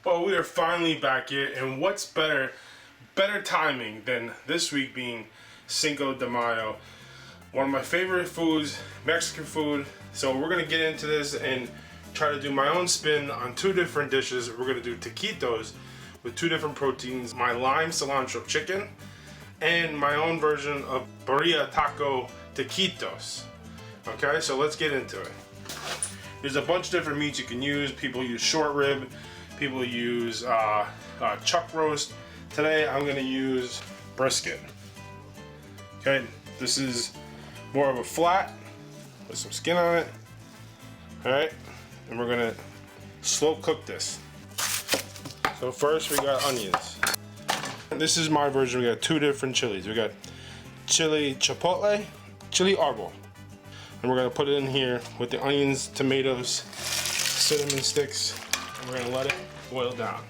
Well, we are finally back here, and what's better timing than this week being Cinco De Mayo, one of my favorite foods, Mexican food. So we're gonna get into this and try to do my own spin on two different dishes. We're gonna do taquitos with two different proteins, my Lime Cilantro Chicken and my own version of Barria Taquitos. Okay, so let's get into it. There's a bunch of different meats you can use. People use short rib, people use chuck roast. Today I'm gonna use brisket. Okay, this is more of a flat with some skin on it. All right, and we're gonna slow cook this. So first we got onions. This is my version. We got two different chilies. We got chili chipotle, chili arbol. And we're gonna put it in here with the onions, tomatoes, cinnamon sticks, and we're gonna let it boil down.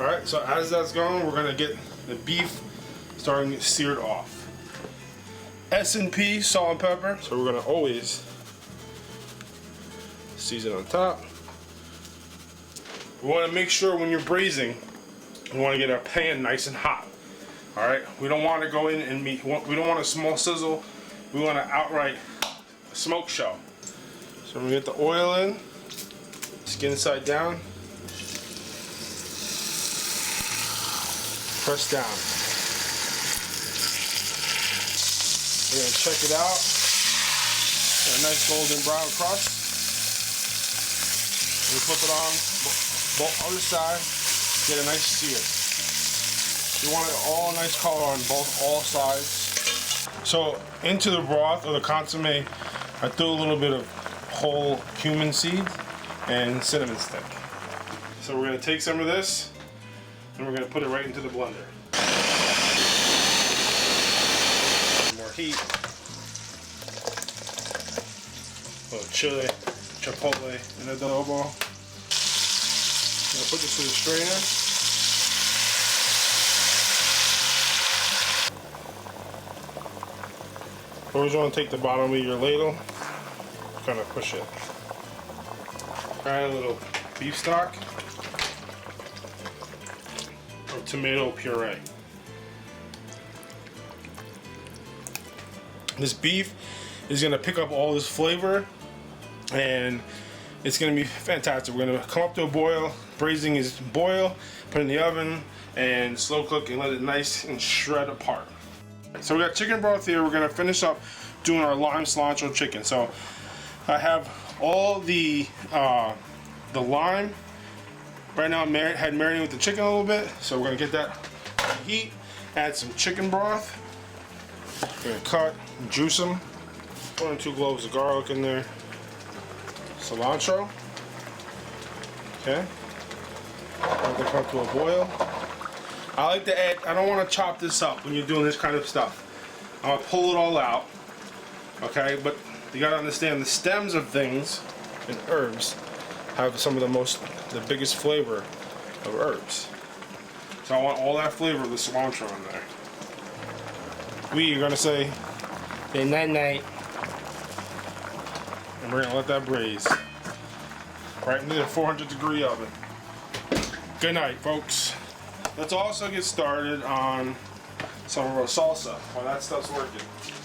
All right, so as that's going, we're gonna get the beef starting to get seared off. S&P, salt and pepper. So we're gonna always season on top. We wanna make sure when you're braising, you wanna get our pan nice and hot. All right, we don't wanna go in and we don't want a small sizzle. We want an outright smoke show. So we're gonna get the oil in, skin side down, press down. We're gonna check it out. Got a nice golden brown crust. We flip it on both other side, get a nice sear. You want it all nice color on all sides. So into the broth or the consomme, I threw a little bit of whole cumin seed and cinnamon stick. So we're gonna take some of this and we're gonna put it right into the blender. More heat. A little chili, chipotle, and adobo. I'm gonna put this through the strainer. Always want to take the bottom of your ladle, kind of push it. Add a little beef stock or tomato puree. This beef is going to pick up all this flavor and it's going to be fantastic. We're going to come up to a boil. Braising is boil, put it in the oven and slow cook and let it nice and shred apart. So we got chicken broth here. We're gonna finish up doing our lime cilantro chicken. So I have all the lime right now had marinated with the chicken a little bit. So we're gonna get that heat. Add some chicken broth. We're gonna cut, and juice them. 1 or 2 cloves of garlic in there. Cilantro. Okay. Let it come to a boil. I like to add, I don't want to chop this up when you're doing this kind of stuff. I'm going to pull it all out, okay? But you got to understand the stems of things and herbs have some of the biggest flavor of herbs. So I want all that flavor of the cilantro in there. We are going to say, "Good night." And we're going to let that braise. Right into the 400-degree oven. Good night, folks. Let's also get started on some of our salsa while that stuff's working.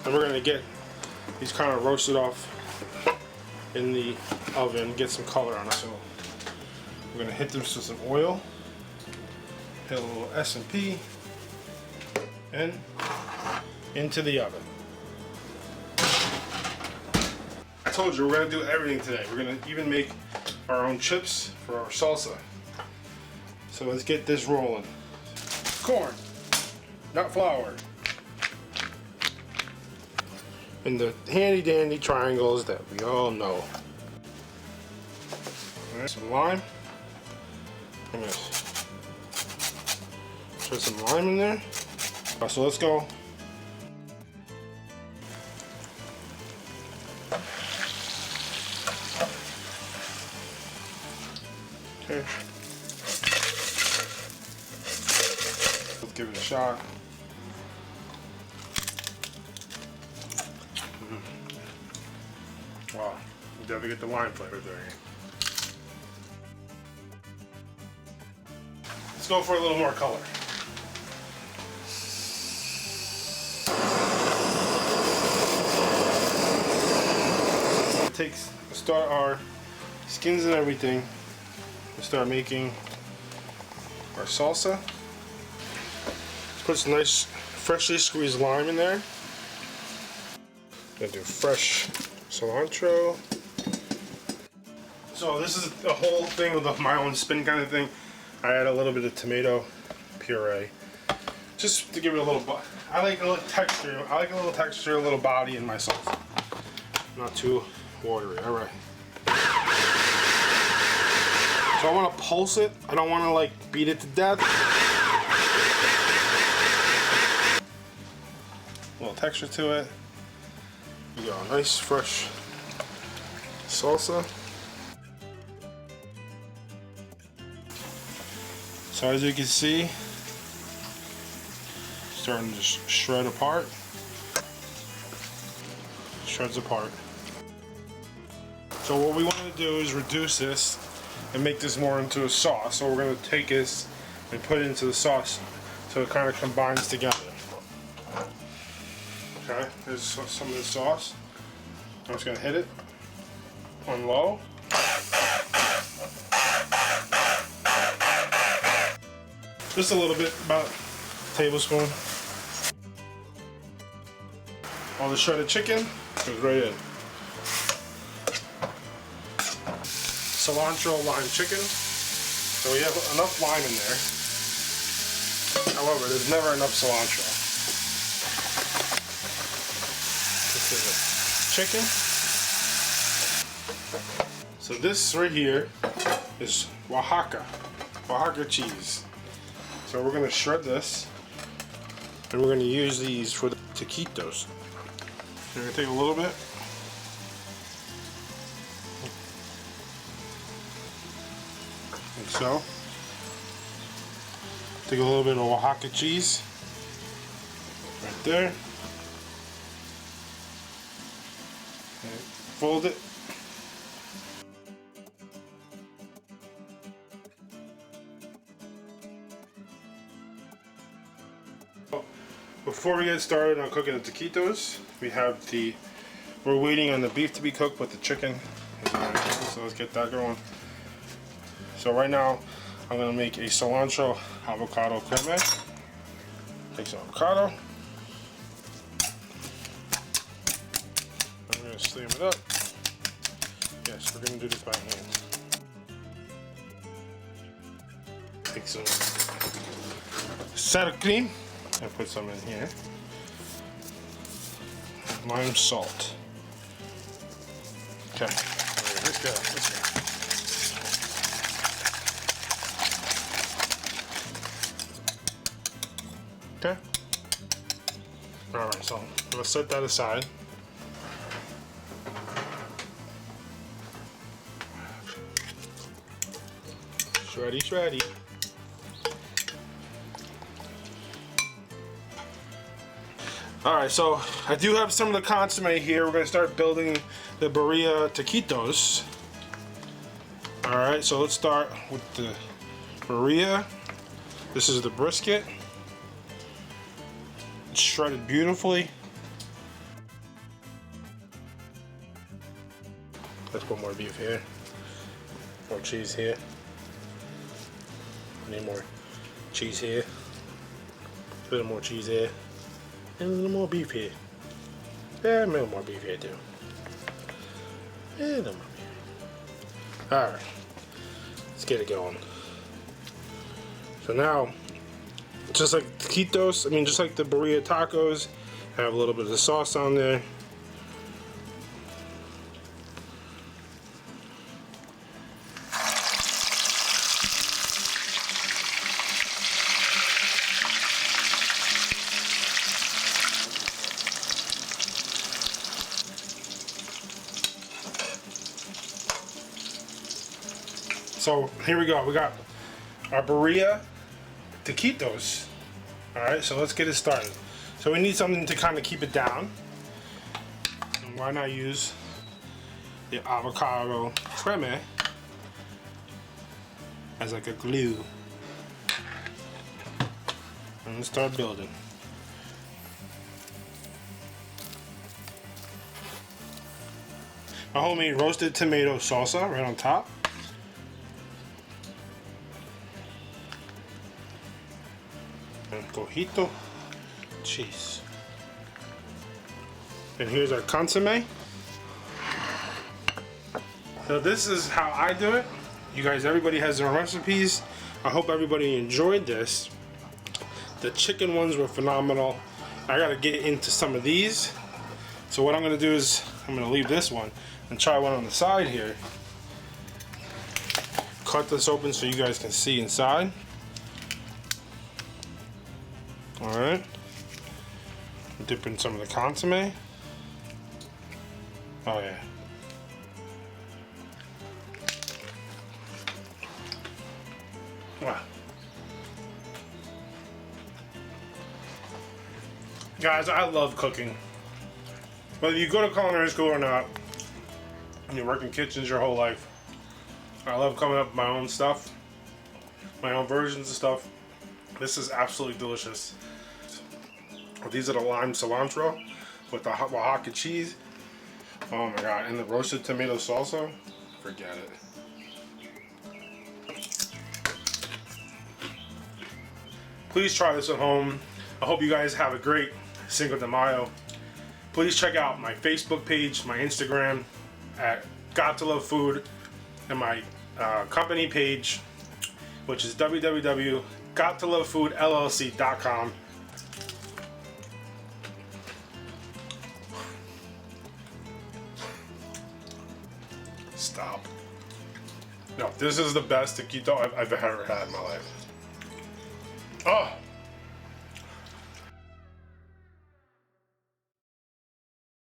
And we're gonna get these kind of roasted off in the oven, get some color on it. So we're gonna hit this with some oil, hit a little S&P, and into the oven. I told you we're gonna do everything today. We're gonna even make our own chips for our salsa. So let's get this rolling. Corn, not flour. And the handy dandy triangles that we all know. Alright, some lime. I'm gonna put some lime in there. So let's go. Okay. Let's give it a shot. Wow, you definitely get the lime flavor there. Let's go for a little more color. Start our skins and everything. Start making our salsa. Let's put some nice freshly squeezed lime in there. Gonna do fresh cilantro. So this is the whole thing with my own spin kind of thing. I add a little bit of tomato puree just to give it a little. I like a little texture. I like a little texture, a little body in my salsa. Not too watery. All right. So I want to pulse it. I don't want to like beat it to death. A little texture to it. You got a nice fresh salsa. So as you can see, starting to shred apart. Shreds apart. So what we want to do is reduce this and make this more into a sauce. So we're going to take this and put it into the sauce so it kind of combines together. Okay, there's some of the sauce. I'm just going to hit it on low. Just a little bit, about a tablespoon. All the shredded chicken goes right in. Cilantro lime chicken. So we have enough lime in there. However, there's never enough cilantro. This is chicken. So this right here is Oaxaca cheese. So we're going to shred this, and we're going to use these for the taquitos. We're going to take a little bit. Like so. Take a little bit of Oaxaca cheese. Right there. And fold it. Before we get started on cooking the taquitos, we're waiting on the beef to be cooked, but the chicken is already cooked, so let's get that going. So right now, I'm going to make a cilantro avocado creme. Take some avocado. I'm going to steam it up. Yes, we're going to do this by hand. Take some sour cream. I put some in here. Lime salt. Okay. Let's go. Okay. Alright, so let's set that aside. Shreddy. Alright, so I do have some of the consomme here. We're going to start building the Barria Taquitos. Alright, so let's start with the Barria. This is the brisket. It's shredded beautifully. Let's put more beef here. More cheese here. Need more cheese here. A little more cheese here. And a little more beef here. Yeah, a little more beef here too. Yeah, a little more beef. Alright. Let's get it going. So now, just like taquitos, just like the Barria tacos, I have a little bit of the sauce on there. So here we go. We got our Barria Taquitos. Alright, so let's get it started. So we need something to kind of keep it down. And why not use the avocado creme as like a glue. And start building. My homemade roasted tomato salsa right on top. And cojito cheese. And here's our consomme. So this is how I do it. You guys, everybody has their own recipes. I hope everybody enjoyed this. The chicken ones were phenomenal. I gotta get into some of these. So what I'm gonna do is, I'm gonna leave this one and try one on the side here. Cut this open so you guys can see inside. Alright. Dip in some of the consomme. Oh yeah. Wow. Guys, I love cooking. Whether you go to culinary school or not, and you work in kitchens your whole life, I love coming up with my own stuff, my own versions of stuff. This is absolutely delicious. These are the lime cilantro with the Oaxaca cheese. Oh my god, and the roasted tomato salsa. Forget it. Please try this at home. I hope you guys have a great Cinco de Mayo. Please check out my Facebook page, my Instagram at Got to Love Food, and my company page, which is www.gottolovefoodllc.com. Stop. No, this is the best taquito I've ever had in my life. Oh.